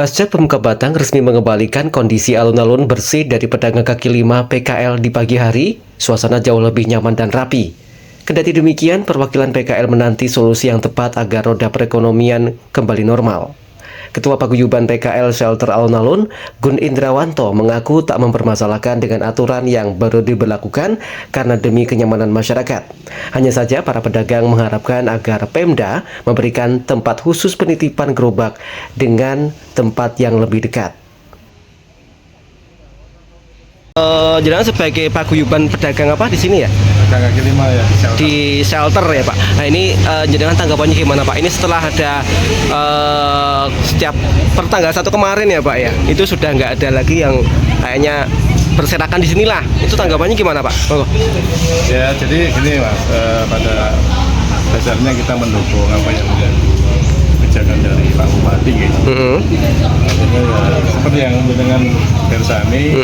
Pasca Pemkab Batang resmi mengembalikan kondisi alun-alun bersih dari pedagang kaki lima PKL di pagi hari, suasana jauh lebih nyaman dan rapi. Kendati demikian, perwakilan PKL menanti solusi yang tepat agar roda perekonomian kembali normal. Ketua Paguyuban PKL Shelter Alun-Alun, Gun Indrawanto, mengaku tak mempermasalahkan dengan aturan yang baru diberlakukan karena demi kenyamanan masyarakat. Hanya saja para pedagang mengharapkan agar Pemda memberikan tempat khusus penitipan gerobak dengan tempat yang lebih dekat. Jenengan sebagai paguyuban pedagang apa di sini ya? Pedagang kaki lima ya Di shelter ya Pak. Nah ini jenengan tanggapannya gimana Pak? Ini setelah ada setiap pertanggal 1 kemarin ya Pak ya, itu sudah nggak ada lagi yang kayaknya berserakan di sinilah. Itu tanggapannya gimana Pak? Ya jadi gini Mas, pada dasarnya kita mendukung apa yang menjadi kebijakan dari Pak Bupati gitu. Artinya ya seperti yang dengan Bersani,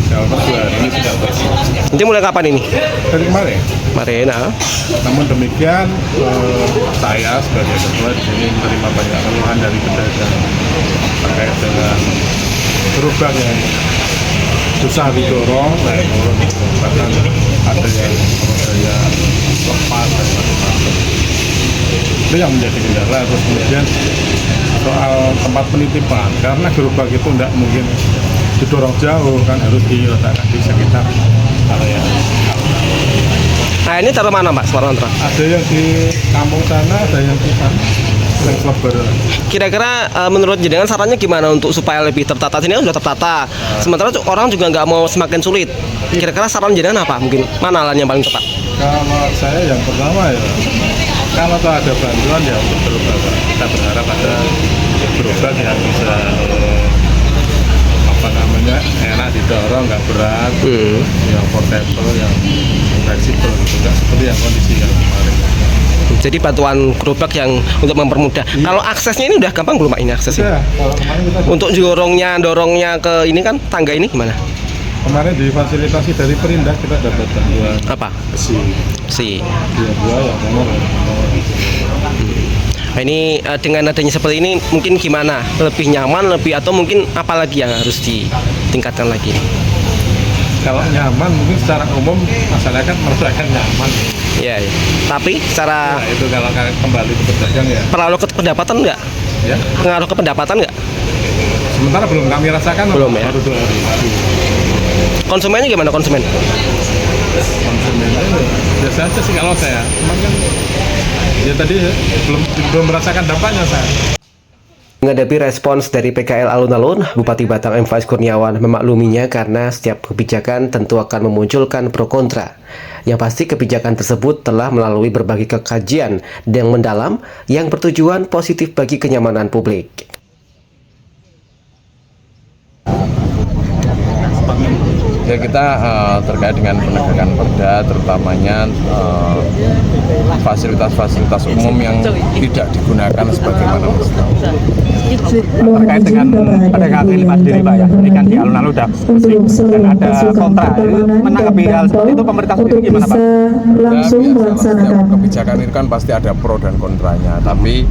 shelter 2 hari ini sudah bersih. Nanti mulai kapan ini? Dari kemarin. Kemarin, Namun demikian, saya sebagai ketua di sini menerima banyak keluhan dari pedagang terkait dengan gerobak yang susah didorong, bahkan ada yang rodanya lepas dan macam-macam. Itu yang menjadi kendala. Terus kemudian soal tempat penitipan, karena gerobak itu tidak mungkin didorong jauh, kan harus diletakkan di sekitar area. Nah ini taruh mana Pak? Ada yang di kampung sana, ada yang di sana, yang Kleber. Kira-kira menurut jenengan sarannya gimana untuk supaya lebih tertata? Sini kan sudah tertata. Sementara orang juga nggak mau semakin sulit. Kira-kira saran jenengan apa? Mungkin mana yang paling tepat? Kalau saya yang pertama ya, kalau ada bantuan ya untuk gerobak. Kita berharap ada gerobak yang bisa enak didorong, nggak berat, yang portable, yang fleksibel gitu, nggak seperti yang kondisi yang kemarin. Jadi bantuan gerobak yang untuk mempermudah. Kalau aksesnya ini udah gampang belum Pak ini aksesnya? Kalau kemarin kita untuk dorongnya ke ini kan tangga ini gimana? Kemarin difasilitasi dari Perindah kita dapat bantuan apa? Besi. Dia dua yang nomor. Nah, ini dengan adanya seperti ini mungkin gimana? Lebih nyaman, atau mungkin apa lagi yang harus ditingkatkan lagi? Kalau nyaman mungkin secara umum masyarakat merasakan nyaman. Iya. Tapi secara itu kalau kembali ke pedagang ya. Pengaruh ke pendapatan enggak? Ya. Pengaruh ke pendapatan enggak? Sementara belum kami rasakan. Belum ya. Konsumennya gimana konsumen? Konsumennya biasa aja sih kalau saya. Cuman kan ya tadi belum merasakan dampaknya saya. Menghadapi respons dari PKL Alun-Alun, Bupati Batang M. Faiz Kurniawan memakluminya karena setiap kebijakan tentu akan memunculkan pro kontra. Yang pasti kebijakan tersebut telah melalui berbagai kajian yang mendalam yang bertujuan positif bagi kenyamanan publik. Ya kita terkait dengan penegakan perda, terutamanya fasilitas-fasilitas umum yang tidak digunakan sebagaimana mestinya. Terkait dengan pedagang kaki lima sendiri Pak ya, ini kan di alun-alun udah bersih dan ada kontra. Menanggapi hal seperti itu pemerintah sendiri gimana Pak? Langsung melaksanakan. Kebijakan itu kan pasti ada pro dan kontranya, tapi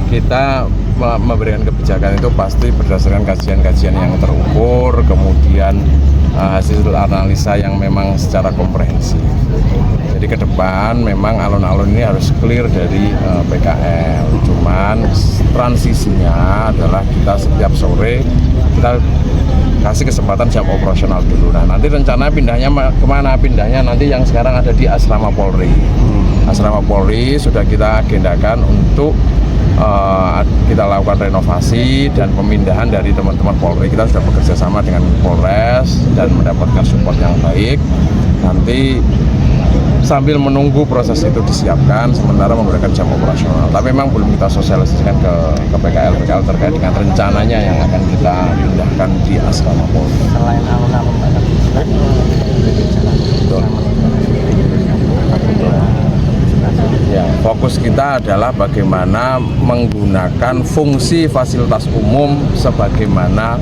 kita memberikan kebijakan itu pasti berdasarkan kajian-kajian yang terukur, kemudian hasil analisa yang memang secara komprehensif. Jadi ke depan memang alun-alun ini harus clear dari PKL. Cuman transisinya adalah kita setiap sore kita kasih kesempatan jam operasional dulu. Nah nanti rencana pindahnya kemana? Pindahnya nanti yang sekarang ada di Asrama Polri. Asrama Polri sudah kita agendakan untuk kita lakukan renovasi dan pemindahan dari teman-teman Polri. Kita sudah bekerja sama dengan Polres dan mendapatkan support yang baik. Nanti sambil menunggu proses itu disiapkan, sementara memberikan jam operasional. Tapi memang belum kita sosialisasikan ke PKL terkait dengan rencananya yang akan kita pindahkan di Asrama Polri. Selain alun-alun ya, fokus kita adalah bagaimana menggunakan fungsi fasilitas umum sebagaimana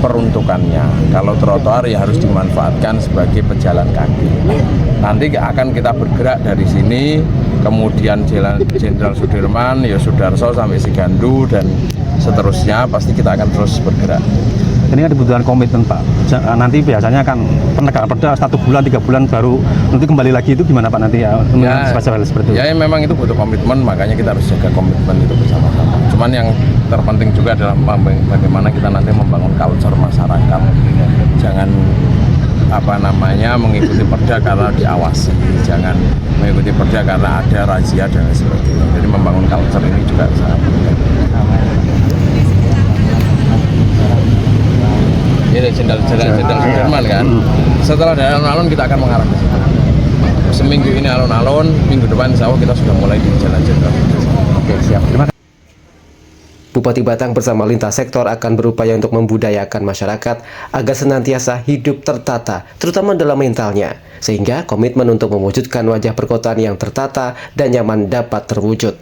peruntukannya. Kalau trotoar ya harus dimanfaatkan sebagai pejalan kaki. Nanti akan kita bergerak dari sini, kemudian Jalan Jenderal Sudirman, ya Sudarso sampai Sigandu dan seterusnya pasti kita akan terus bergerak. Ini kan dibutuhkan komitmen Pak. Nanti biasanya kan penegakan perda 1 bulan 3 bulan baru nanti kembali lagi, itu gimana Pak nanti ya, seperti itu? Ya memang itu butuh komitmen, makanya kita harus jaga komitmen itu bersama-sama. Cuman yang terpenting juga adalah bagaimana kita nanti membangun culture masyarakat. Jangan mengikuti perda karena diawasi, jangan mengikuti perda karena ada razia dan sebagainya. Jadi membangun culture ini juga sangat penting. Ini Jenderal Sudirman kan. Setelah dari alun-alun kita akan mengarah ke situ. Seminggu ini alun-alun, minggu depan insya Allah kita sudah mulai di Jalan Jenderal Sudirman. Oke, siap. Terima kasih. Bupati Batang bersama lintas sektor akan berupaya untuk membudayakan masyarakat agar senantiasa hidup tertata, terutama dalam mentalnya, sehingga komitmen untuk mewujudkan wajah perkotaan yang tertata dan nyaman dapat terwujud.